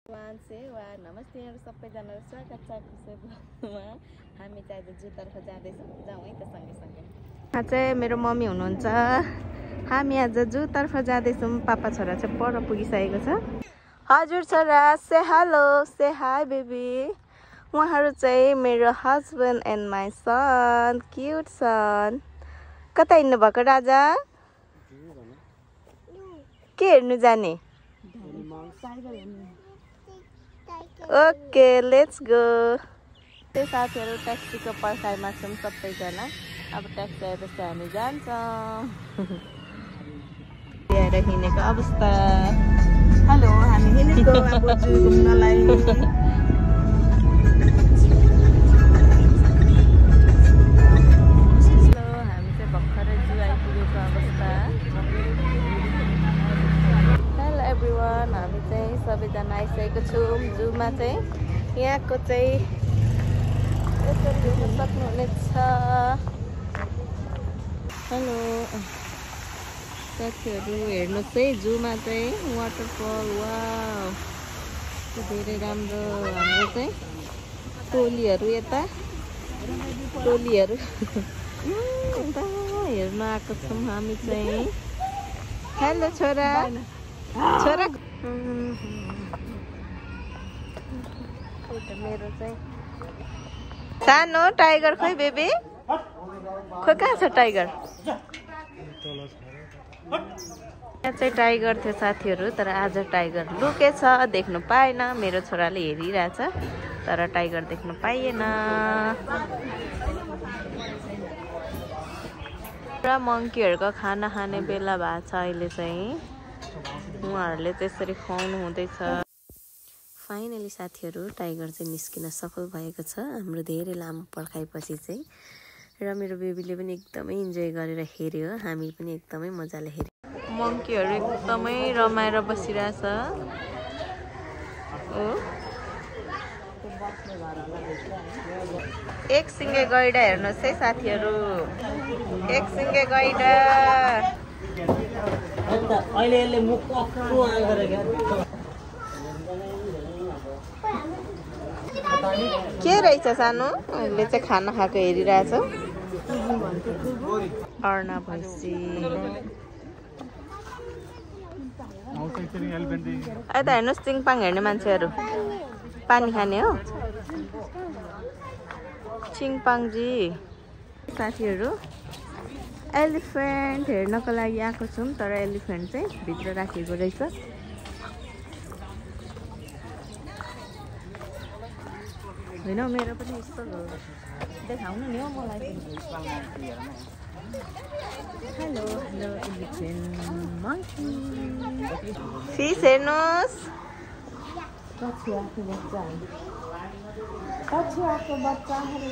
सेवा नमस्ते सबैजनालाई स्वागत छ खुसेबमा। हामी चाहिँ आज जूतर्फ जाँदैछौँ, जाउँ है त सँगै। यहाँ चाहिँ मेरो मम्मी हुनुहुन्छ। हामी आज जूतर्फ जाँदैछौँ। पापा छोरा चाहिँ पर पुगिसकेको छ। हजुर छोरा say hello, say hi baby. उहाँहरू चाहिँ मेरो husband and my son, cute son. कता हिँड्नु भएको राजा? के हेर्नु जाने? Okay let's go. त्यो साथीहरू ट्याक्सीको पर्खाइमा छौँ सबैजना। अब ट्याक्सी आएपछि हामी जान्छौँ। ल्याएर हिँडेको अवस्था। हेलो, हामी हिँडेको अब जू घुम्नलाई। हामी चाहिँ भर्खरै जू आइपुगेको अवस्था। हेलो एभ्रिवान, हामी चाहिँ सबैजना आइसकेको छौँ जूमा चाहिँ। यहाँको चाहिँ यसरी देख्न सक्नुहुनेछ। हेलो साथीहरू, हेर्नुहोस् है जूमा चाहिँ वाटरफल। वाउ, धेरै राम्रो। हाम्रो चाहिँ टोलीहरू यता टोलीहरू यता हेर्न आएको छौँ हामी चाहिँ। हेलो छोरा छोरा। मेरो चाहिँ सानो टाइगर खोइ बेबी, खोइ कहाँ छ टाइगर? यहाँ चाहिँ टाइगर थियो साथीहरू, तर आज टाइगर लुकेछ, देख्नु पाएन। मेरो छोराले हेरिरहेछ तर टाइगर देख्नु पाइएन। र मङ्कीहरूको खाना खाने बेला भएको छ अहिले चाहिँ। उहाँहरूले त्यसरी खुवाउनु हुँदैछ। फाइनली साथीहरू टाइगर चाहिँ निस्किन सफल भएको छ हाम्रो धेरै लामो पर्खाइपछि चाहिँ। र मेरो बेबीले पनि एकदमै इन्जोय गरेर हेऱ्यो, हामी पनि एकदमै मजाले हेऱ्यौँ। मङ्कीहरू एकदमै रमाएर बसिरहेछ। ओ एक सिङ्गे गैडा हेर्नुहोस् है साथीहरू, एक सिङ्गे गैडा। के रहेछ सानो? उसले चाहिँ खाना खाएको हेरिरहेछ। अर्ना भैँसी। यता हेर्नुहोस् चिङपाङ हेर्ने मान्छेहरू, पानी खाने हो चिङपाङजी। साथीहरू एलिफेन्ट हेर्नको लागि आएको छौँ, तर एलिफेन्ट चाहिँ भित्र राखेको रहेछ। होइन मेरो पनि यस्तो देखाउनु नि हो मलाई। Hello hello elephant monkey. Fish हेर्नुहोस्, कछुवाको बच्चाहरू, कछुवाको बच्चाहरू।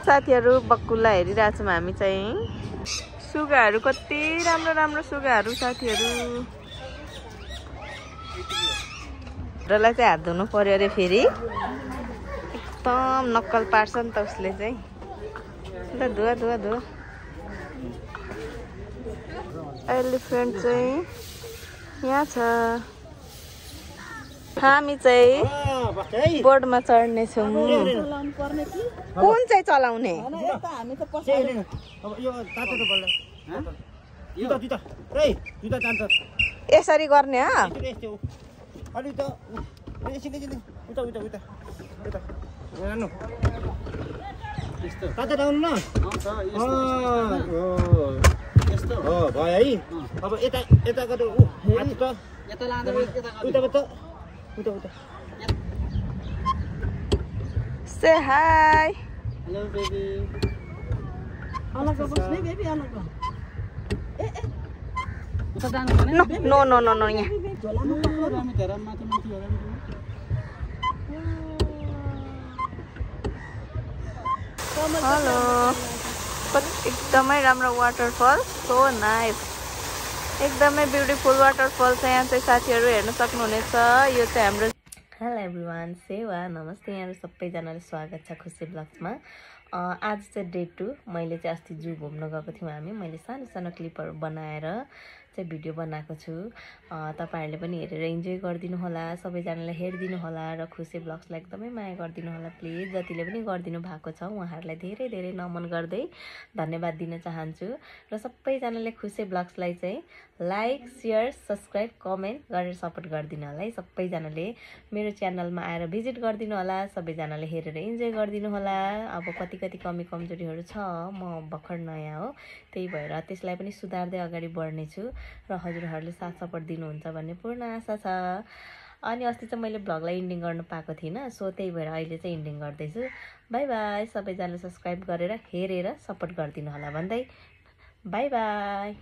साथीहरू बक्कुला हेरिरहेछौँ हामी चाहिँ। सुगाहरू कति राम्रो राम्रो सुगाहरू साथीहरू। रलाई चाहिँ हात धुनु पर्यो अरे फेरि, एकदम नक्कल पार्छ नि त उसले चाहिँ। अन्त धुवा धुवा धुवा। एलिफेन्ट चाहिँ यहाँ छ। हामी चाहिँ बोर्डमा चढ्नेछौँ। कुन चाहिँ चलाउने? यसरी गर्ने हो? भयो है। अब यता यता गर्नु यता लाँदा उता उता उता उता। से हाई। Hello baby. अलग बस्ने बेबी, अलग। ए ए उता जानु पर्ने? नो नो नो नो यहाँ। हेलो, एकदमै राम्रो वाटरफल, सो नाइस। एकदमै ब्युटिफुल वाटरफल छ यहाँ चाहिँ साथीहरू, हेर्न सक्नुहुनेछ। यो चाहिँ हाम्रो हेलो एभ्रिवान, सेवा नमस्ते। यहाँहरू सबैजनालाई स्वागत छ खुसी ब्लग्समा। आज चाहिँ डे 2 मैले चाहिँ अस्ति जू घुम्न गएको थियौँ हामी मैले सानो सानो क्लिपहरू बनाएर चाहिँ भिडियो बनाएको छु तपाईहरुले पनि हेरेर इन्जोय गरिदिनु होला सबैजनाले हेरिदिनु होला र खुसे ब्लग्सलाई एकदमै माया गरिदिनु होला प्लिज जतिले पनि गरिदिनु भएको छ उहाँहरूलाई धेरै धेरै नमन गर्दै धन्यवाद दिन चाहन्छु र सबैजनाले खुसे ब्लग्सलाई चाहिँ लाइक शेयर सब्स्क्राइब कमेन्ट गरेर सपोर्ट गरिदिनु होला है सबैजनाले मेरो च्यानलमा आएर भिजिट गरिदिनु होला सबैजनाले हेरेर इन्जोय गरिदिनु होला अब कति कमी कमजोरीहरू छ म भर्खर नयाँ हो त्यही भएर त्यसलाई पनि सुधार्दै अगाडि बढ्ने छु र हजुरहरूले साथ सपोर्ट दिनुहुन्छ भन्ने पूर्ण आशा छ अनि अस्ति चाहिँ मैले ब्लगलाई इन्डिङ गर्न पाएको थिइनँ सो त्यही भएर अहिले चाहिँ इन्डिङ गर्दैछु बाइ बाइ सबैजनाले सब्स्क्राइब गरेर हेरेर सपोर्ट गरिदिनु होला भन्दै बाइ बाइ